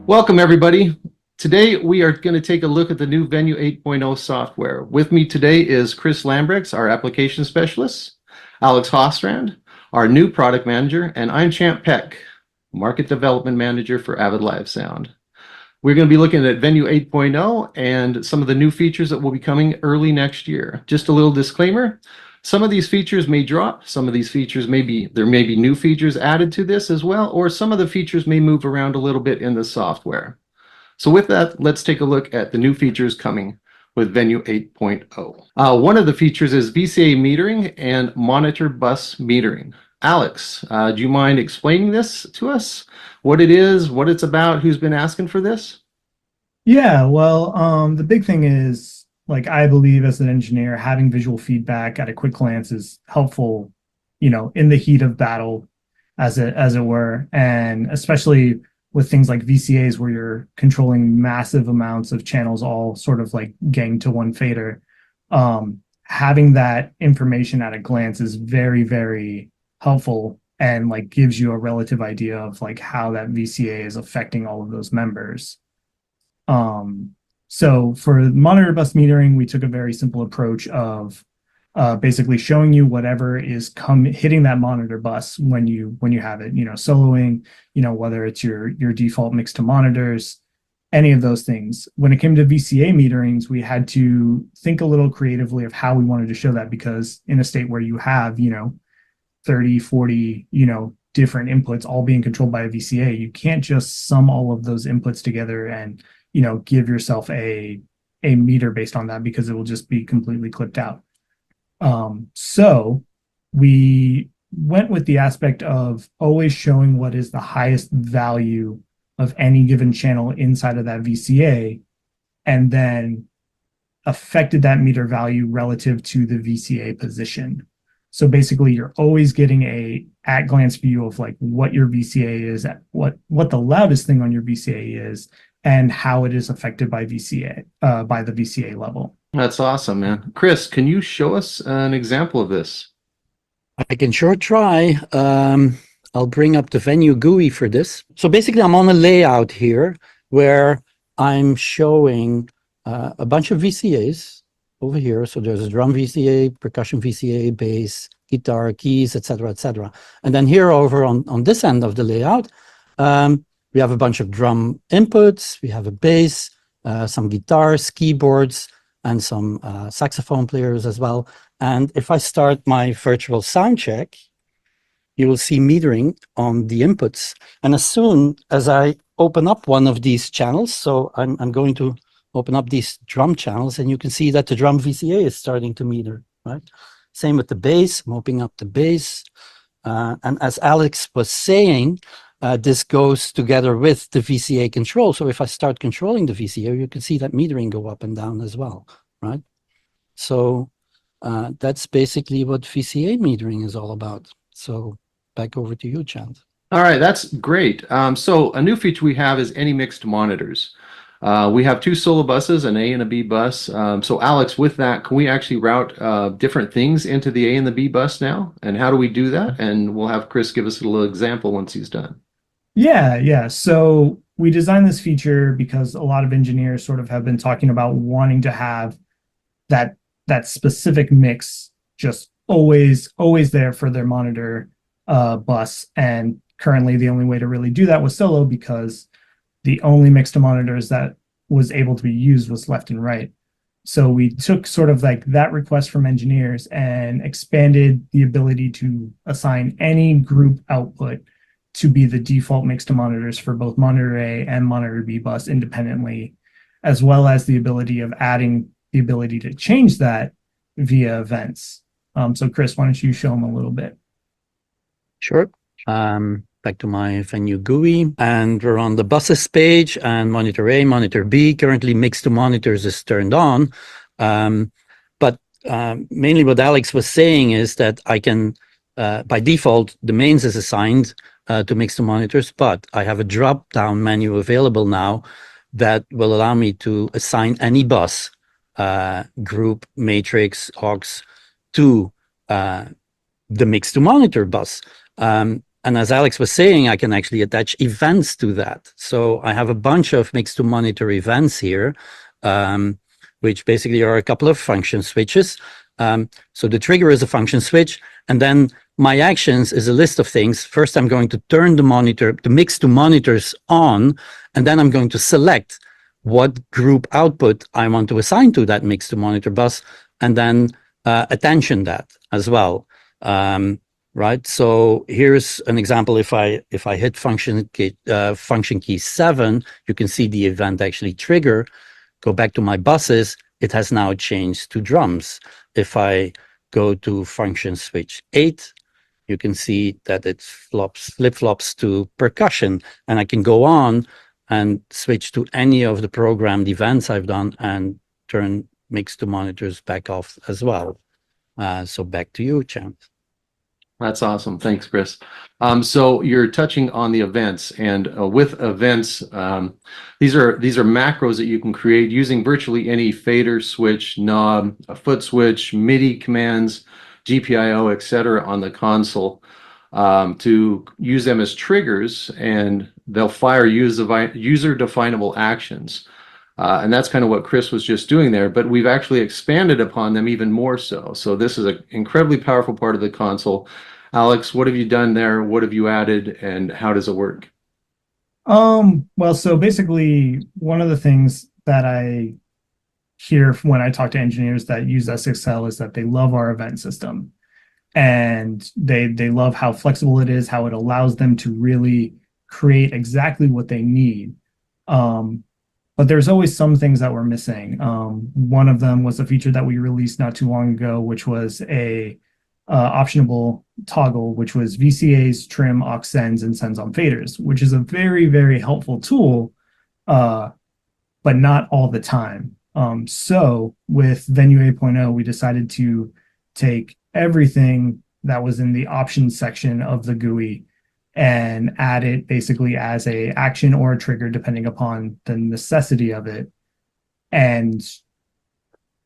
Welcome, everybody. Today, we are going to take a look at the new Venue 8.0 software. With me today is Chris Lambrechts, our application specialist, Alex Hostrand, our new product manager, and I'm Champ Peck, market development manager for Avid Live Sound. We're going to be looking at Venue 8.0 and some of the new features that will be coming early next year. Just a little disclaimer. Some of these features may drop. Some of these features there may be new features added to this as well, or some of the features may move around a little bit in the software. So with that, let's take a look at the new features coming with Venue 8.0. One of the features is VCA metering and monitor bus metering. Alex, do you mind explaining this to us? What it is, what it's about, who's been asking for this? Yeah, well, the big thing is, like, I believe as an engineer, having visual feedback at a quick glance is helpful, in the heat of battle, as it were, and especially with things like VCAs where you're controlling massive amounts of channels all sort of like gang to one fader. Having that information at a glance is very, very helpful and like gives you a relative idea of like how that VCA is affecting all of those members. So for monitor bus metering, we took a very simple approach of basically showing you whatever is hitting that monitor bus when you have it, soloing, whether it's your default mix to monitors, any of those things. When it came to VCA meterings, we had to think a little creatively of how we wanted to show that, because in a state where you have, 30, 40, different inputs all being controlled by a VCA, you can't just sum all of those inputs together and, give yourself a meter based on that, because it will just be completely clipped out. So we went with the aspect of always showing what is the highest value of any given channel inside of that VCA, and then affected that meter value relative to the VCA position. So basically, you're always getting a at-glance view of like what your VCA is, what the loudest thing on your VCA is, and how it is affected by VCA, by the VCA level. That's awesome, man. Chris, can you show us an example of this? I can sure try. I'll bring up the Venue GUI for this. So basically, I'm on a layout here where I'm showing a bunch of VCAs over here. So there's a drum VCA, percussion VCA, bass, guitar, keys, etc., etc. And then here over on this end of the layout, we have a bunch of drum inputs. We have a bass, some guitars, keyboards, and some saxophone players as well. And if I start my virtual sound check, you will see metering on the inputs. And as soon as I open up one of these channels, so I'm going to open up these drum channels, and you can see that the drum VCA is starting to meter, right? Same with the bass. I'm opening up the bass. And as Alex was saying, this goes together with the VCA control. So if I start controlling the VCA, you can see that metering go up and down as well, right? So that's basically what VCA metering is all about. So back over to you, Chant. All right, that's great. So a new feature we have is any mixed monitors. We have two solo buses, an A and a B bus. So Alex, with that, can we actually route different things into the A and the B bus now? And how do we do that? And we'll have Chris give us a little example once he's done. Yeah. So we designed this feature because a lot of engineers sort of have been talking about wanting to have that specific mix just always there for their monitor bus. And currently the only way to really do that was solo, because the only mix to monitors that was able to be used was left and right. So we took sort of like that request from engineers and expanded the ability to assign any group output to be the default mix to monitors for both monitor A and monitor B bus independently, as well as the ability of adding the ability to change that via events. So Chris, why don't you show them a little bit? Sure. Back to my Venue GUI, and we're on the buses page, and monitor A, monitor B. Currently mix to monitors is turned on. But mainly what Alex was saying is that I can, by default, the mains is assigned to mix to monitors, but I have a drop-down menu available now that will allow me to assign any bus, group, matrix, aux, to the mix to monitor bus. And as Alex was saying, I can actually attach events to that. So I have a bunch of mix to monitor events here, which basically are a couple of function switches. So the trigger is a function switch, and then my actions is a list of things. First, I'm going to turn the mix to monitors on, and then I'm going to select what group output I want to assign to that mix to monitor bus, and then attention that as well. Right. So here's an example. If I hit function key 7, you can see the event actually trigger. Go back to my buses. It has now changed to drums. If I go to function switch 8, you can see that it flip-flops to percussion, and I can go on and switch to any of the programmed events I've done and turn mix to monitors back off as well. So back to you, Champ. That's awesome. Thanks, Chris. So you're touching on the events, and with events, these are macros that you can create using virtually any fader, switch, knob, a foot switch, MIDI commands, GPIO, etc. on the console to use them as triggers, and they'll fire user definable actions. And that's kind of what Chris was just doing there, but we've actually expanded upon them even more so. So this is an incredibly powerful part of the console. Alex, what have you done there? What have you added, and how does it work? Well, so basically, one of the things that I hear when I talk to engineers that use SXL is that they love our event system, and they love how flexible it is, how it allows them to really create exactly what they need. But there's always some things that we're missing. One of them was a feature that we released not too long ago, which was a optionable toggle, which was VCAs, trim, aux sends, and sends on faders, which is a very, very helpful tool, but not all the time. So with Venue 8.0, we decided to take everything that was in the options section of the GUI and add it basically as a action or a trigger, depending upon the necessity of it, and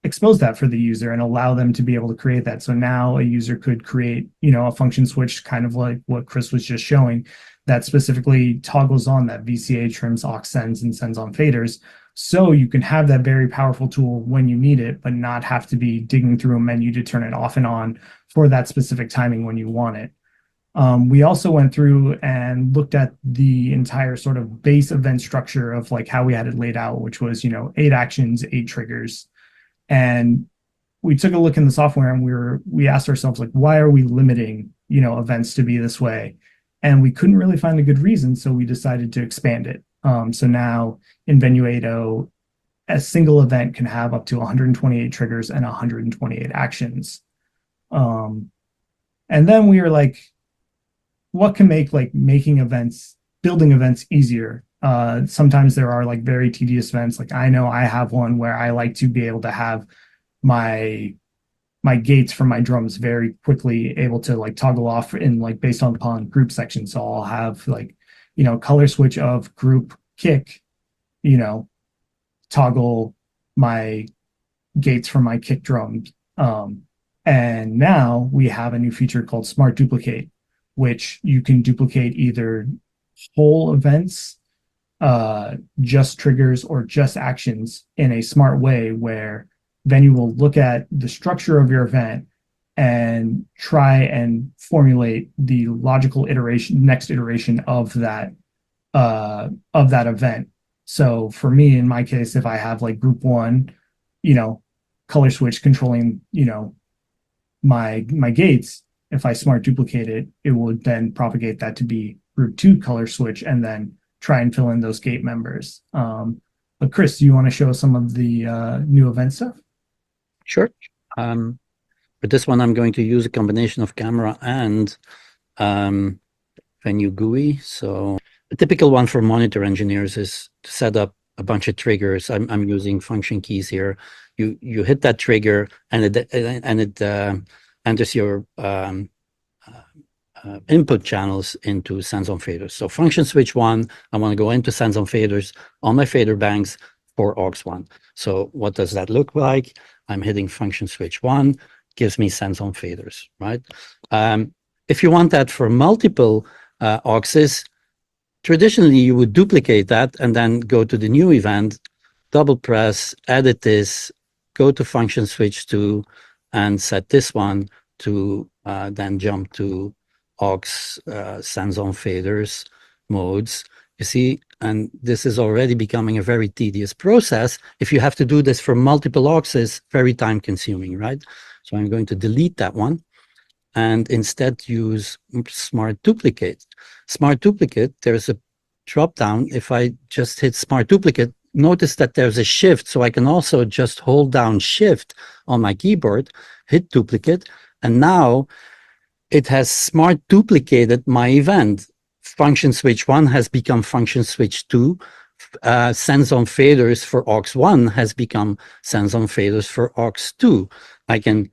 expose that for the user and allow them to be able to create that. So now a user could create, a function switch, kind of like what Chris was just showing, that specifically toggles on that VCA, trims, aux sends, and sends on faders. So you can have that very powerful tool when you need it, but not have to be digging through a menu to turn it off and on for that specific timing when you want it. We also went through and looked at the entire sort of base event structure of like how we had it laid out, which was, 8 actions, 8 triggers. And we took a look in the software and we asked ourselves, like, why are we limiting, events to be this way? And we couldn't really find a good reason. So we decided to expand it. So now in Venue 8.0, a single event can have up to 128 triggers and 128 actions. And then we were like, what can make building events easier? Sometimes there are like very tedious events. Like I know I have one where I like to be able to have my gates from my drums very quickly able to like toggle off in like based upon group sections. So I'll have like, color switch of group kick, toggle my gates from my kick drums. And now we have a new feature called Smart Duplicate, which you can duplicate either whole events, just triggers, or just actions in a smart way where Venue will look at the structure of your event and try and formulate the logical next iteration of that event. So for me, in my case, if I have like group 1, color switch controlling, my gates, if I smart duplicate it, it would then propagate that to be group 2 color switch and then try and fill in those gate members. But Chris, do you want to show some of the new event stuff? Sure. For this one, I'm going to use a combination of camera and Venue GUI. So a typical one for monitor engineers is to set up a bunch of triggers. I'm using function keys here. You hit that trigger and it enters your input channels into sends on faders. So function switch 1, I want to go into sends on faders on my fader banks for aux 1. So what does that look like? I'm hitting function switch 1, gives me sends on faders, right? If you want that for multiple auxes. Traditionally, you would duplicate that and then go to the new event, double press, edit this, go to function switch 2, and set this one to then jump to aux sends on faders modes. You see, and this is already becoming a very tedious process. If you have to do this for multiple auxes, very time consuming, right? So I'm going to delete that one and instead use Smart Duplicate. Smart Duplicate, there's a drop down. If I just hit Smart Duplicate, notice that there's a shift. So I can also just hold down Shift on my keyboard, hit Duplicate, and now it has Smart Duplicated my event. Function switch 1 has become function switch 2. Sends on faders for aux 1 has become sends on faders for aux 2. I can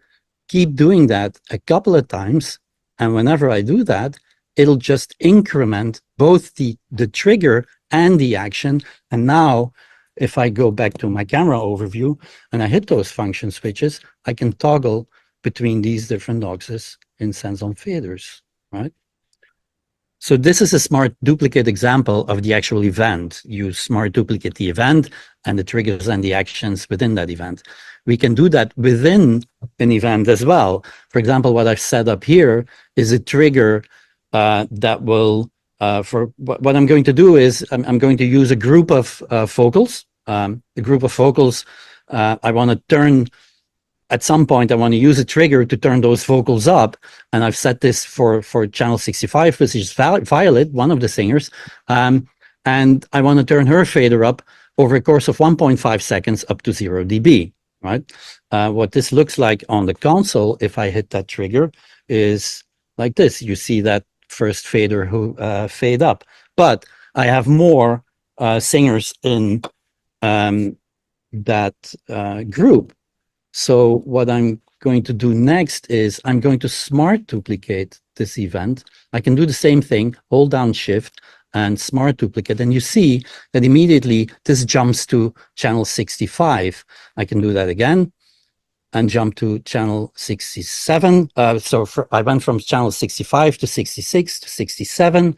keep doing that a couple of times, and whenever I do that, it'll just increment both the trigger and the action. And now, if I go back to my camera overview and I hit those function switches, I can toggle between these different auxes in sends on faders, right? So this is a Smart Duplicate example of the actual event. You Smart Duplicate the event and the triggers and the actions within that event. We can do that within an event as well. For example, what I've set up here is a trigger that will, for what I'm going to do is I'm going to use a group of focals. A group of focals, I want to turn, at some point, I want to use a trigger to turn those focals up. And I've set this for channel 65, which is Violet, one of the singers. And I want to turn her fader up over a course of 1.5 seconds up to 0 dB, right? What this looks like on the console, if I hit that trigger, is like this. You see that first fader who fade up. But I have more singers in that group. So what I'm going to do next is I'm going to Smart Duplicate this event. I can do the same thing, hold down Shift and Smart Duplicate, and you see that immediately this jumps to channel 65. I can do that again and jump to channel 67. I went from channel 65 to 66 to 67.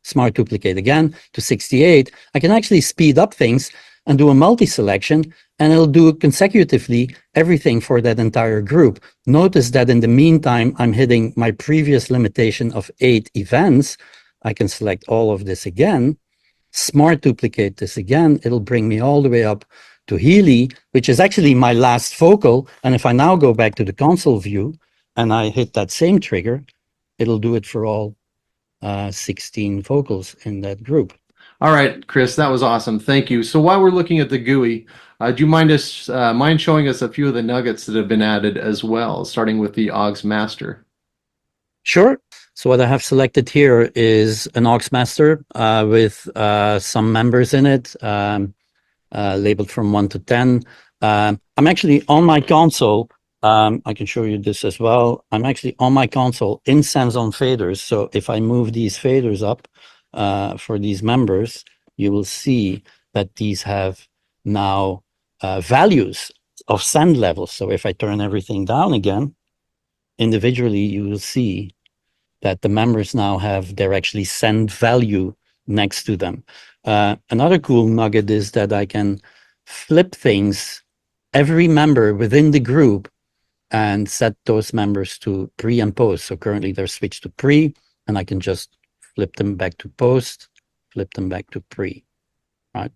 Smart Duplicate again to 68. I can actually speed up things and do a multi-selection, and it'll do consecutively everything for that entire group. Notice that in the meantime, I'm hitting my previous limitation of 8 events. I can select all of this again, Smart Duplicate this again. It'll bring me all the way up to Healy, which is actually my last focal. And if I now go back to the console view and I hit that same trigger, it'll do it for all 16 vocals in that group. All right, Chris, that was awesome. Thank you. So while we're looking at the GUI, do you mind showing us a few of the nuggets that have been added as well, starting with the aux master? Sure. So what I have selected here is an aux master with some members in it, labeled from 1 to 10. I'm actually on my console. I can show you this as well. I'm actually on my console in sends on faders. So if I move these faders up for these members, you will see that these have now values of send levels. So if I turn everything down again, individually, you will see that the members now have their actually send value next to them. Another cool nugget is that I can flip things, every member within the group, and set those members to pre and post. So currently they're switched to pre, and I can just flip them back to post, flip them back to pre, right?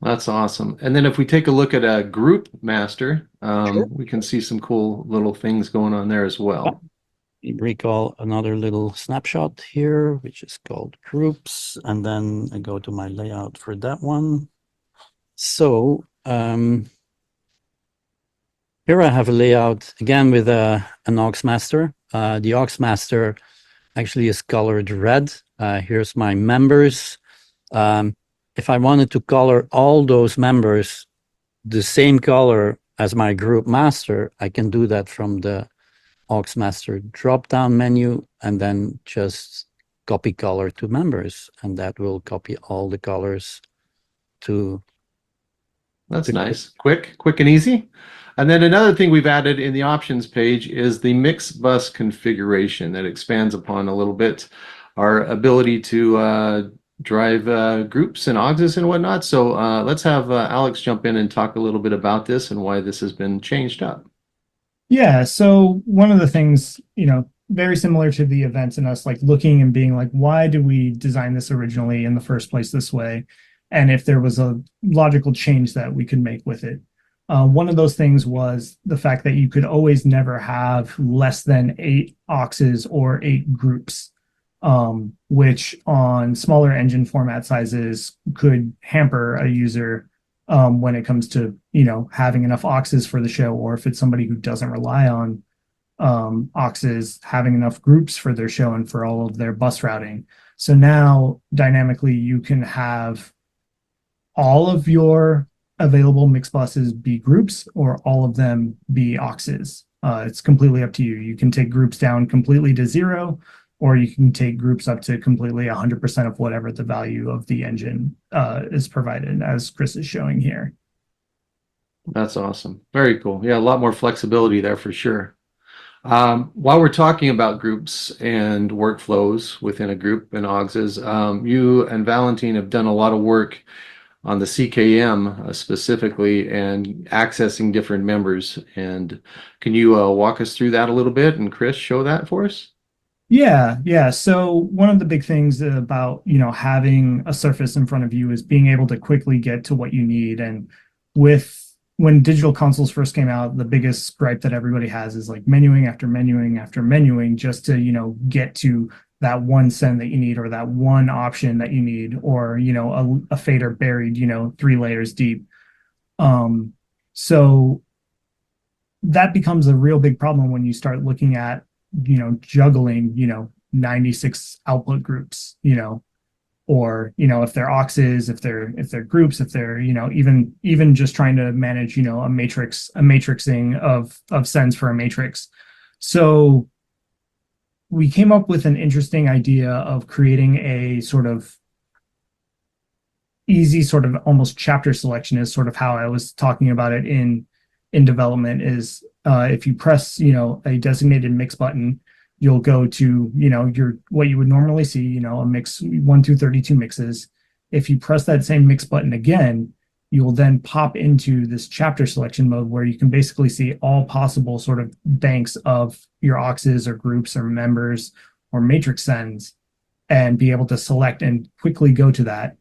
That's awesome. And then if we take a look at a group master, Sure. we can see some cool little things going on there as well. Recall another little snapshot here, which is called groups. And then I go to my layout for that one. So here I have a layout again with an aux master. The aux master actually is colored red. Here's my members. If I wanted to color all those members the same color as my group master, I can do that from the aux master drop-down menu and then just copy color to members, and that will copy all the colors to. That's nice. Quick and easy. And then another thing we've added in the options page is the mix bus configuration that expands upon a little bit. our ability to drive groups and auxes and whatnot. So let's have Alex jump in and talk a little bit about this and why this has been changed up. Yeah, so one of the things, very similar to the events and us like looking and being like, why do we design this originally in the first place this way? And if there was a logical change that we could make with it. One of those things was the fact that you could always never have less than 8 auxes or 8 groups, which on smaller engine format sizes could hamper a user when it comes to, having enough auxes for the show, or if it's somebody who doesn't rely on auxes, having enough groups for their show and for all of their bus routing. So now dynamically you can have all of your available mix buses be groups or all of them be auxes. It's completely up to you. You can take groups down completely to 0, or you can take groups up to completely 100% of whatever the value of the engine is provided, as Chris is showing here. That's awesome. Very cool. Yeah, a lot more flexibility there for sure. While we're talking about groups and workflows within a group and auxes, you and Valentine have done a lot of work on the CKM specifically and accessing different members. And can you walk us through that a little bit? And Chris, show that for us? Yeah. So one of the big things about, having a surface in front of you is being able to quickly get to what you need. And when digital consoles first came out, the biggest gripe that everybody has is like menuing after menuing after menuing just to, get to that one send that you need, or that one option that you need, or, a fader buried, 3 layers deep. So that becomes a real big problem when you start looking at, juggling, 96 output groups, or, if they're auxes, if they're groups, if they're, even just trying to manage, a matrixing of sends for a matrix. So we came up with an interesting idea of creating a sort of easy sort of almost chapter selection, is sort of how I was talking about it in development, is if you press, a designated mix button, you'll go to, your what you would normally see, a mix 1 through 32 mixes. If you press that same mix button again, you will then pop into this chapter selection mode where you can basically see all possible sort of banks of your auxes or groups or members or matrix sends, and be able to select and quickly go to that.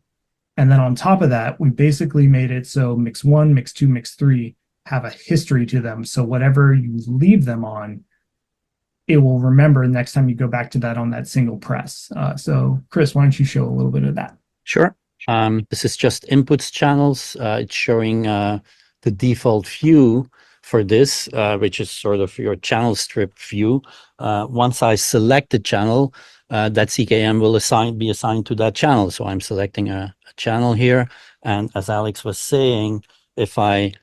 And then on top of that, we basically made it so mix 1, mix 2, mix 3 have a history to them. So whatever you leave them on, it will remember next time you go back to that on that single press. So Chris, why don't you show a little bit of that? Sure. This is just inputs channels. It's showing the default view for this, which is sort of your channel strip view. Once I select the channel, that CKM will be assigned to that channel. So I'm selecting a channel here. And as Alex was saying, if I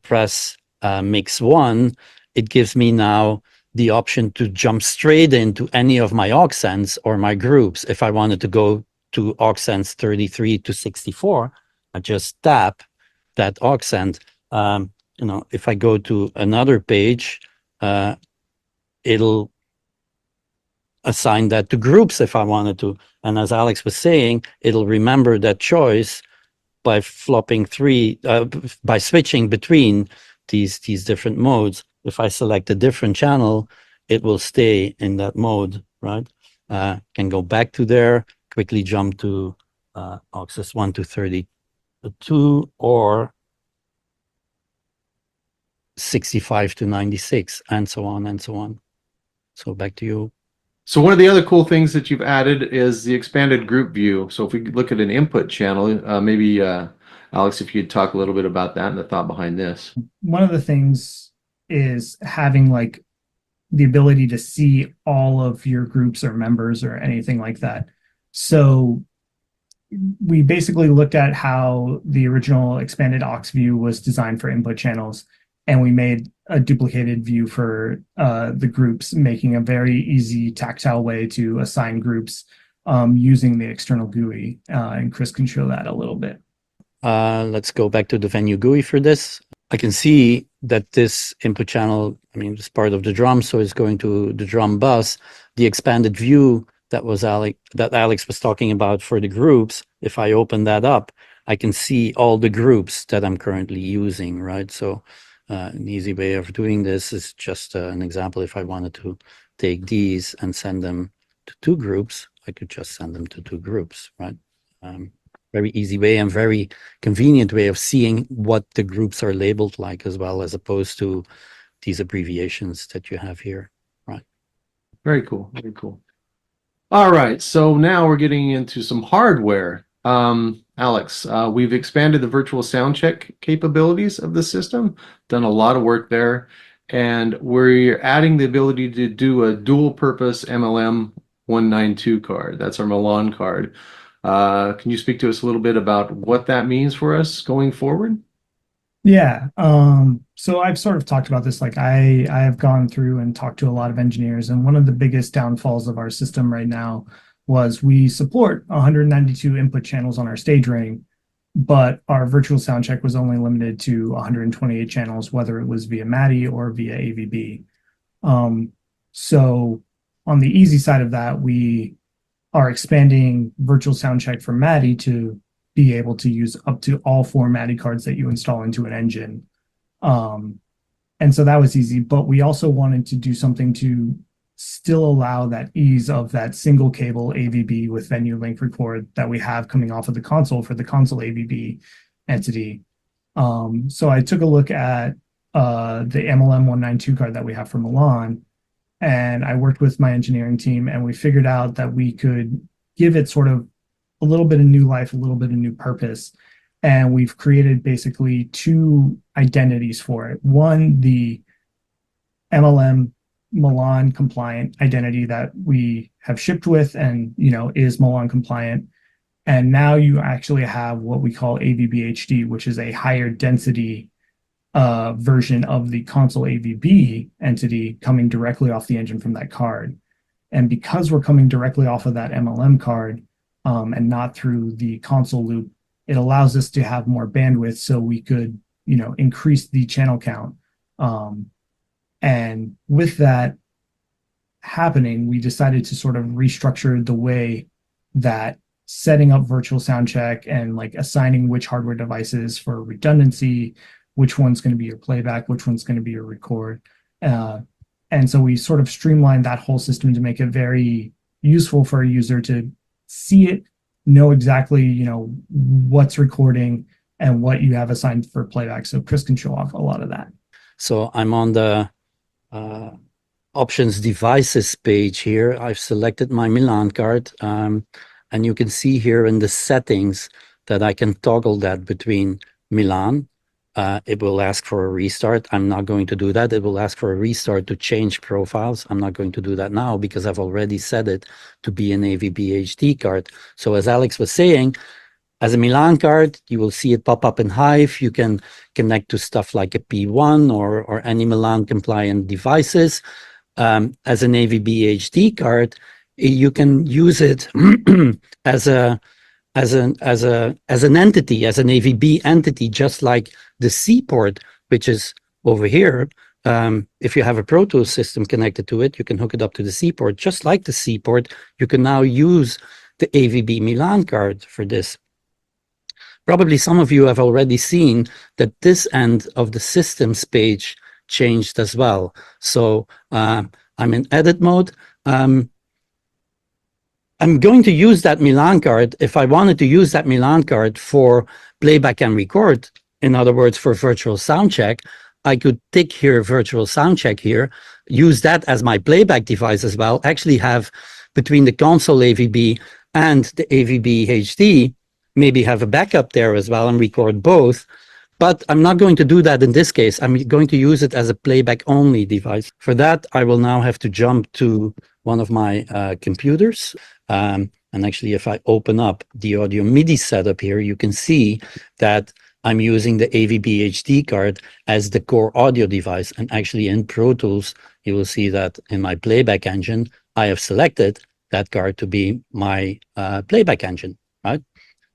press mix 1, it gives me now the option to jump straight into any of my aux sends or my groups. If I wanted to go to aux sends 33 to 64, I just tap that aux send. If I go to another page, it'll assign that to groups if I wanted to. And as Alex was saying, it'll remember that choice by by switching between these different modes. If I select a different channel, it will stay in that mode, right? Can go back to there, quickly jump to auxes 1 to 32 or 65 to 96, and so on and so on. So back to you. So one of the other cool things that you've added is the expanded group view. So if we look at an input channel, maybe Alex, if you'd talk a little bit about that and the thought behind this. One of the things is having like the ability to see all of your groups or members or anything like that. So we basically looked at how the original expanded aux view was designed for input channels, and we made a duplicated view for the groups, making a very easy tactile way to assign groups using the external GUI. And Chris can show that a little bit. Let's go back to the Venue GUI for this. I can see that this input channel, it's part of the drum, so it's going to the drum bus. The expanded view that Alex was talking about for the groups, if I open that up, I can see all the groups that I'm currently using, right? So an easy way of doing this is just an example. If I wanted to take these and send them to 2 groups, I could just send them to 2 groups, right? Very easy way and very convenient way of seeing what the groups are labeled like as well, as opposed to these abbreviations that you have here, right? Very cool. Very cool. All right. So now we're getting into some hardware. Alex, we've expanded the virtual sound check capabilities of the system, done a lot of work there, and we're adding the ability to do a dual purpose MLM 192 card. That's our Milan card. Can you speak to us a little bit about what that means for us going forward? Yeah. So I've sort of talked about this. Like I have gone through and talked to a lot of engineers, and one of the biggest downfalls of our system right now was we support 192 input channels on our stage ring, but our virtual sound check was only limited to 128 channels, whether it was via MADI or via AVB. So on the easy side of that, we are expanding virtual sound check from MADI to be able to use up to all 4 MADI cards that you install into an engine. And so that was easy, but we also wanted to do something to still allow that ease of that single cable AVB with Venue Link Record that we have coming off of the console for the console AVB entity. So I took a look at the MLM 192 card that we have for Milan, and I worked with my engineering team, and we figured out that we could give it sort of a little bit of new life, a little bit of new purpose. And we've created basically 2 identities for it. One, the MLM Milan compliant identity that we have shipped with and, is Milan compliant. And now you actually have what we call AVB HD, which is a higher density version of the console AVB entity coming directly off the engine from that card. And because we're coming directly off of that MLM card and not through the console loop, it allows us to have more bandwidth so we could, increase the channel count. And with that happening, we decided to sort of restructure the way that setting up virtual sound check and like assigning which hardware devices for redundancy, which one's going to be your playback, which one's going to be your record. And so we sort of streamlined that whole system to make it very useful for a user to see it, know exactly, what's recording and what you have assigned for playback. So Chris can show off a lot of that. So I'm on the options devices page here. I've selected my Milan card, and you can see here in the settings that I can toggle that between Milan. It will ask for a restart. I'm not going to do that. It will ask for a restart to change profiles. I'm not going to do that now because I've already set it to be an AVB HD card. So as Alex was saying, as a Milan card, you will see it pop up in Hive. You can connect to stuff like a P1 or any Milan compliant devices. As an AVB HD card, you can use it as an entity, as an AVB entity, just like the C port, which is over here. If you have a Pro Tools system connected to it, you can hook it up to the C port. Just like the C port, you can now use the AVB Milan card for this. Probably some of you have already seen that this end of the systems page changed as well. So I'm in edit mode. I'm going to use that Milan card. If I wanted to use that Milan card for playback and record, in other words, for virtual sound check, I could tick here virtual sound check here, use that as my playback device as well, actually have between the console AVB and the AVB HD, maybe have a backup there as well and record both. But I'm not going to do that in this case. I'm going to use it as a playback only device. For that, I will now have to jump to one of my computers. And actually, if I open up the audio MIDI setup here, you can see that I'm using the AVB HD card as the core audio device. And actually in Pro Tools, you will see that in my playback engine, I have selected that card to be my playback engine, right?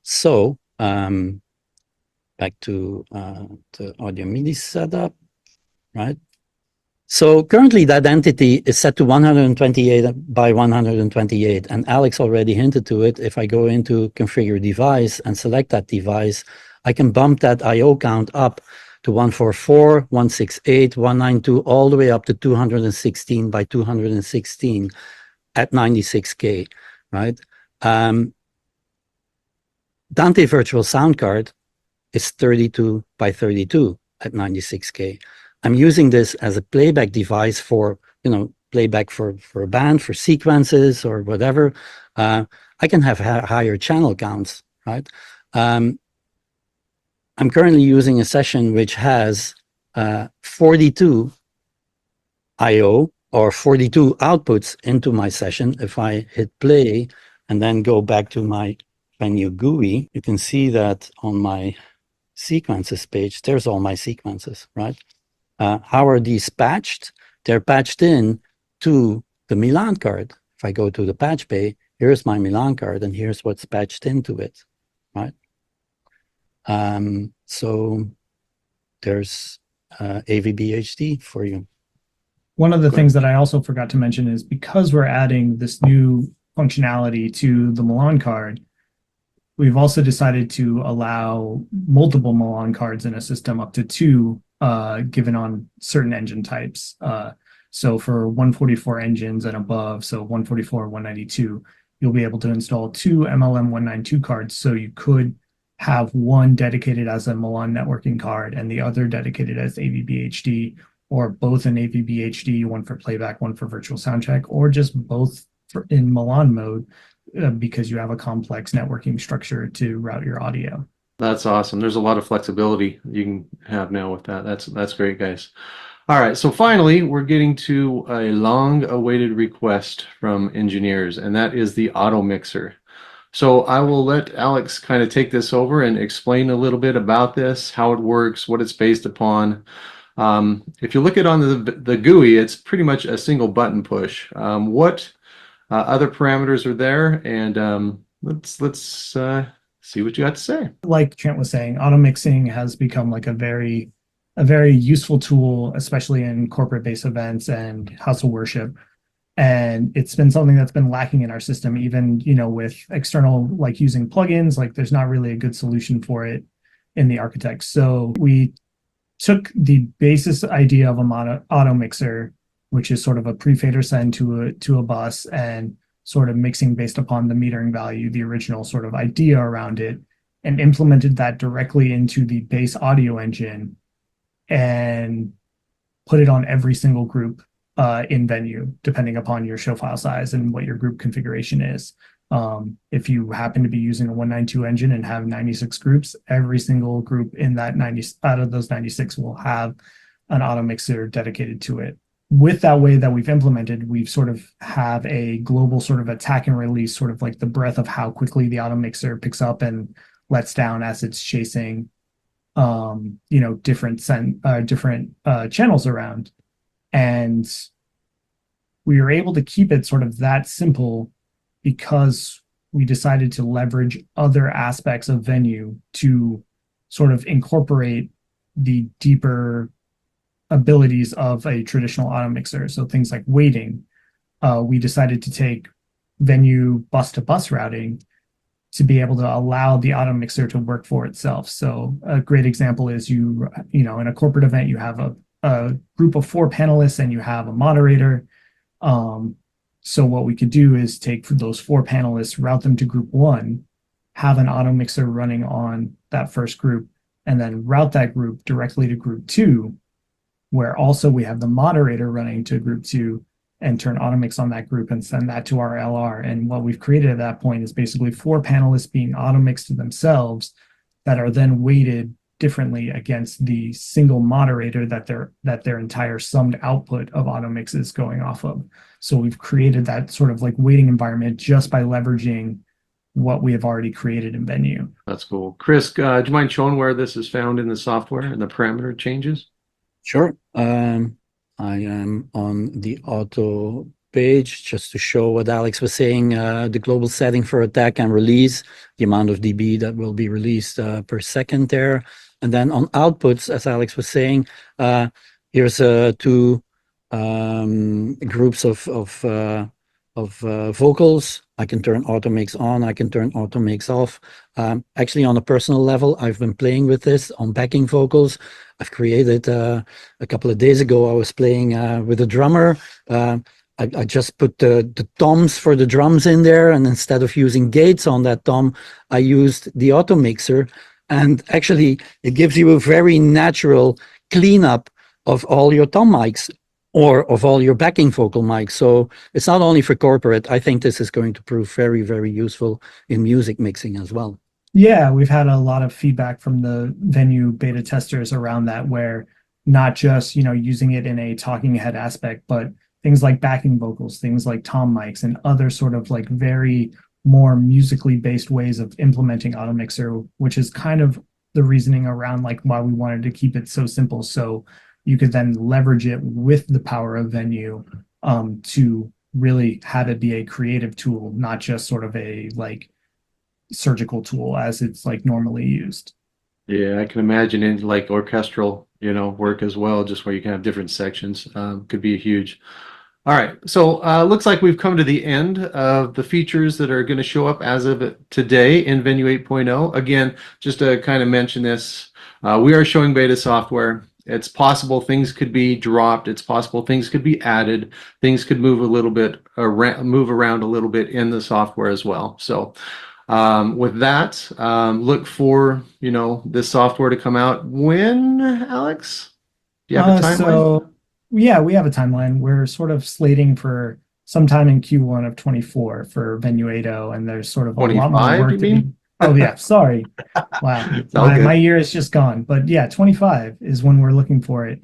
So back to the audio MIDI setup, right? So currently that entity is set to 128 by 128, and Alex already hinted to it. If I go into configure device and select that device, I can bump that IO count up to 144, 168, 192, all the way up to 216 by 216 at 96K, right? Dante Virtual Sound Card is 32 by 32 at 96K. I'm using this as a playback device for, playback for a band, for sequences or whatever. I can have higher channel counts, right? I'm currently using a session which has 42 I/O or 42 outputs into my session. If I hit play and then go back to my Venue GUI, you can see that on my sequences page, there's all my sequences, right? How are these patched? They're patched in to the Milan card. If I go to the patch bay, here's my Milan card and here's what's patched into it, right? So there's AVBHD for you. One of the things that I also forgot to mention is because we're adding this new functionality to the Milan card, we've also decided to allow multiple Milan cards in a system, up to 2, given on certain engine types. So for 144 engines and above, so 144, 192, you'll be able to install 2 MLM 192 cards. So you could have one dedicated as a Milan networking card and the other dedicated as AVBHD, or both in AVBHD, one for playback, one for virtual soundcheck, or just both in Milan mode, because you have a complex networking structure to route your audio. That's awesome. There's a lot of flexibility you can have now with that. That's great, guys. All right, so finally, we're getting to a long-awaited request from engineers, and that is the auto mixer. So I will let Alex kind of take this over and explain a little bit about this, how it works, what it's based upon. If you look at on the GUI, it's pretty much a single button push. What other parameters are there? And let's see what you got to say. Like Trent was saying, auto mixing has become like a very useful tool, especially in corporate-based events and house of worship. And it's been something that's been lacking in our system, even, with external, like using plugins, like there's not really a good solution for it in the architect. So we took the basis idea of a auto mixer, which is sort of a pre-fader send to a bus, and sort of mixing based upon the metering value, the original sort of idea around it, and implemented that directly into the base audio engine and put it on every single group in Venue, depending upon your show file size and what your group configuration is. If you happen to be using a 192 engine and have 96 groups, every single group in that 90 out of those 96 will have an auto mixer dedicated to it. With that way that we've implemented, we've sort of have a global sort of attack and release, sort of like the breadth of how quickly the auto mixer picks up and lets down as it's chasing, different channels around. And we were able to keep it sort of that simple because we decided to leverage other aspects of Venue to sort of incorporate the deeper abilities of a traditional auto mixer. So things like weighting, we decided to take Venue bus to bus routing to be able to allow the auto mixer to work for itself. So a great example is in a corporate event, you have a group of 4 panelists and you have a moderator. So what we could do is take those 4 panelists, route them to group 1, have an auto mixer running on that first group, and then route that group directly to group 2, where also we have the moderator running to group 2, and turn auto mix on that group and send that to our LR. And what we've created at that point is basically 4 panelists being auto mixed to themselves that are then weighted differently against the single moderator that their entire summed output of auto mix is going off of. So we've created that sort of like weighting environment just by leveraging what we have already created in Venue. That's cool. Chris, do you mind showing where this is found in the software and the parameter changes? Sure. I am on the auto page just to show what Alex was saying, the global setting for attack and release, the amount of dB that will be released per second there. And then on outputs, as Alex was saying, here's 2 groups of vocals. I can turn auto mix on, I can turn auto mix off. Actually, on a personal level, I've been playing with this on backing vocals. I've created a couple of days ago, I was playing with a drummer. I just put the toms for the drums in there, and instead of using gates on that tom, I used the auto mixer. And actually, it gives you a very natural cleanup of all your tom mics or of all your backing vocal mics. So it's not only for corporate. I think this is going to prove very, very useful in music mixing as well. Yeah, we've had a lot of feedback from the Venue beta testers around that, where not just, using it in a talking head aspect, but things like backing vocals, things like tom mics, and other sort of like very more musically based ways of implementing Auto Mixer, which is kind of the reasoning around like why we wanted to keep it so simple. So you could then leverage it with the power of Venue to really have it be a creative tool, not just sort of a like surgical tool as it's like normally used. Yeah, I can imagine in like orchestral, work as well, just where you can have different sections, could be huge. All right, so looks like we've come to the end of the features that are going to show up as of today in Venue 8.0. Again, just to kind of mention this, we are showing beta software. It's possible things could be dropped. It's possible things could be added. Things could move a little bit around, move around a little bit in the software as well. So with that, look for, this software to come out when, Alex? Do you have a timeline? So yeah, we have a timeline. We're sort of slating for sometime in Q1 of 24 for Venue 8.0, and there's sort of a lot more 25, work you to be. mean? Oh yeah, sorry. Wow. It's all My good. year is just gone. But yeah, 25 is when we're looking for it.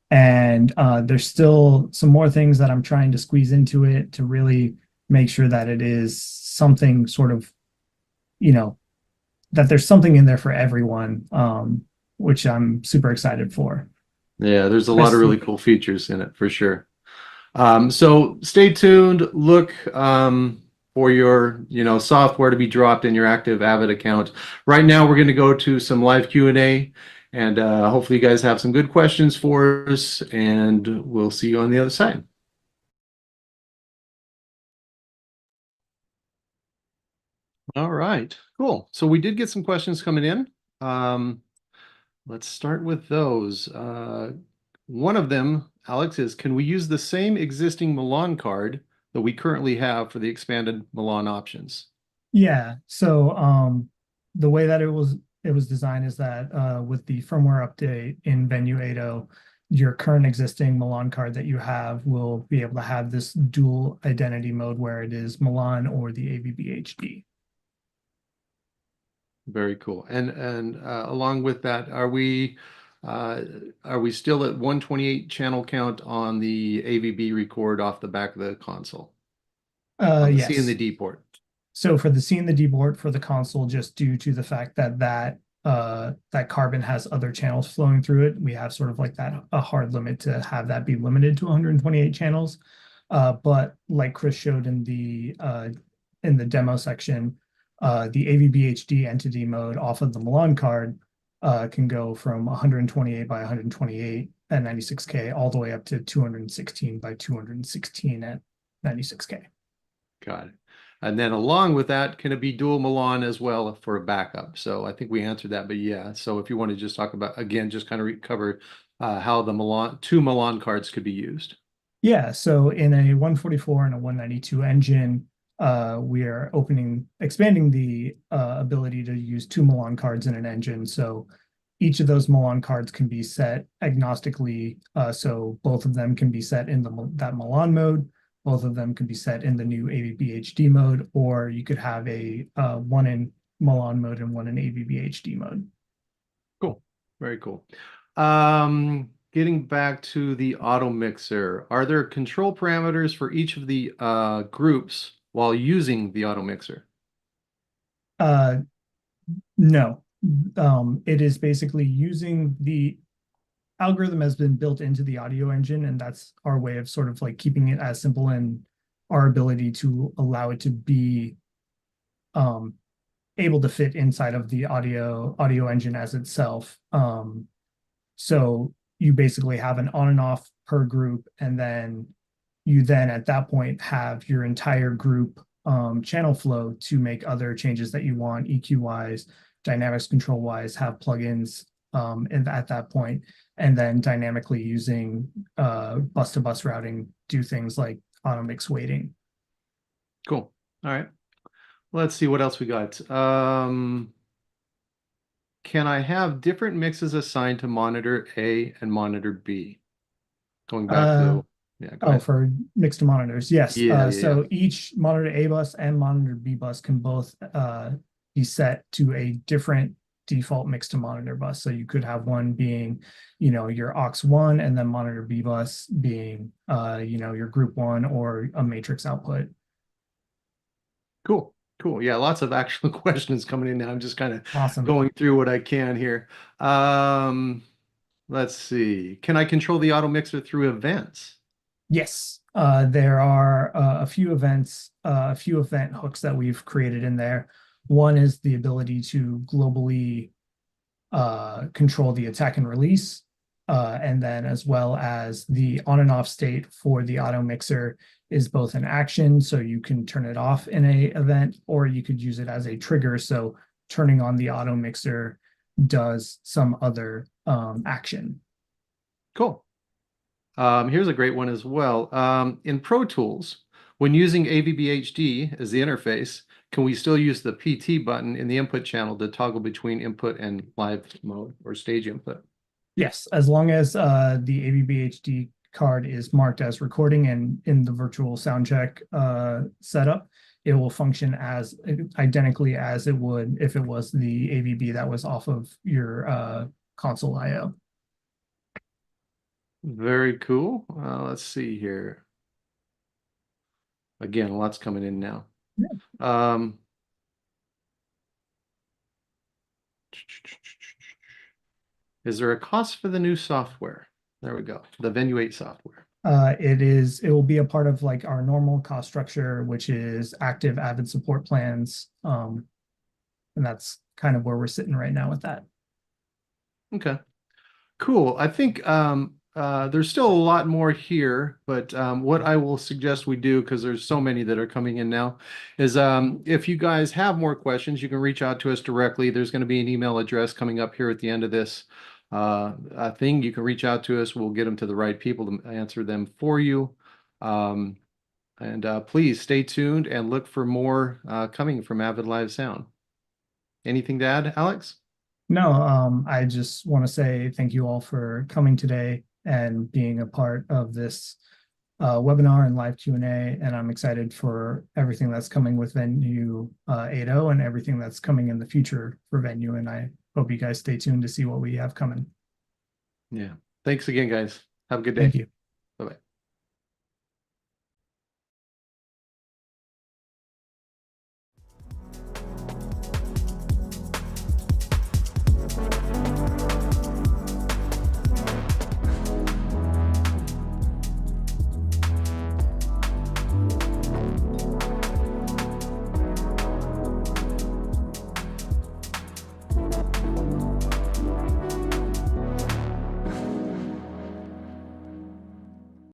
And there's still some more things that I'm trying to squeeze into it to really make sure that it is something sort of, that there's something in there for everyone, which I'm super excited for. Yeah, there's a lot of really cool features in it for sure. So stay tuned. Look for your, software to be dropped in your active Avid account. Right now, we're going to go to some live Q&A, and hopefully you guys have some good questions for us, and we'll see you on the other side. All right, cool. So we did get some questions coming in. Let's start with those. One of them, Alex, is can we use the same existing Milan card that we currently have for the expanded Milan options? Yeah. So the way that it was designed is that with the firmware update in Venue 8.0, your current existing Milan card that you have will be able to have this dual identity mode where it is Milan or the AVB HD. Very cool. And along with that, are we still at 128 channel count on the AVB record off the back of the console? On the Yes. C and the D port. So for the C and the D port for the console, just due to the fact that that carbon has other channels flowing through it, we have sort of like that a hard limit to have that be limited to 128 channels. But like Chris showed in the demo section, the AVB HD entity mode off of the Milan card can go from 128 by 128 at 96K all the way up to 216 by 216 at 96K. Got it. And then along with that, can it be dual Milan as well for a backup? So I think we answered that, but yeah. So if you want to just talk about, again, just kind of recover how the two Milan cards could be used. Yeah, so in a 144 and a 192 engine, we are expanding the ability to use two Milan cards in an engine. So each of those Milan cards can be set agnostically. So both of them can be set in that Milan mode. Both of them can be set in the new AVB HD mode, or you could have a one in Milan mode and one in AVB HD mode. Cool. Very cool. Getting back to the auto mixer, are there control parameters for each of the groups while using the auto mixer? No. It is basically using the algorithm has been built into the audio engine, and that's our way of sort of like keeping it as simple and our ability to allow it to be able to fit inside of the audio engine as itself. So you basically have an on and off per group, and then you then at that point have your entire group channel flow to make other changes that you want, EQ wise, dynamics control wise, have plugins and at that point, and then dynamically using bus to bus routing, do things like auto mix weighting. Cool. All right. Let's see what else we got. Can I have different mixes assigned to monitor A and monitor B? Going back to yeah. Go ahead. For mixed monitors, yes. Yeah, So each monitor A bus and monitor B bus can both be set to a different default mix to monitor bus. So you could have one being, your aux1, and then monitor B bus being, your group 1 or a matrix output. Cool. Cool. Yeah, lots of actual questions coming in now. I'm just kind of Awesome. going through what I can here. Let's see. Can I control the auto mixer through events? Yes, there are a few events, a few event hooks that we've created in there. One is the ability to globally control the attack and release, and then as well as the on and off state for the auto mixer is both an action, so you can turn it off in a event, or you could use it as a trigger, so turning on the auto mixer does some other action. Cool. Here's a great one as well. In Pro Tools, when using AVBHD as the interface, can we still use the PT button in the input channel to toggle between input and live mode or stage input? Yes, as long as the AVBHD card is marked as recording and in the virtual soundcheck setup, it will function as identically as it would if it was the AVB that was off of your console IO. Very cool. Let's see here. Again, lots coming in now. Yeah. Is there a cost for the new software? There we go. The Venue 8 software. It will be a part of like our normal cost structure, which is active Avid support plans. And that's kind of where we're sitting right now with that. Okay. Cool. I think there's still a lot more here, but what I will suggest we do, because there's so many that are coming in now, is if you guys have more questions, you can reach out to us directly. There's going to be an email address coming up here at the end of this thing. You can reach out to us. We'll get them to the right people to answer them for you. And please stay tuned and look for more coming from Avid Live Sound. Anything to add, Alex? No, I just want to say thank you all for coming today and being a part of this webinar and live Q&A. And I'm excited for everything that's coming with Venue 8.0 and everything that's coming in the future for Venue. And I hope you guys stay tuned to see what we have coming. Yeah. Thanks again, guys. Have a good day. Thank you.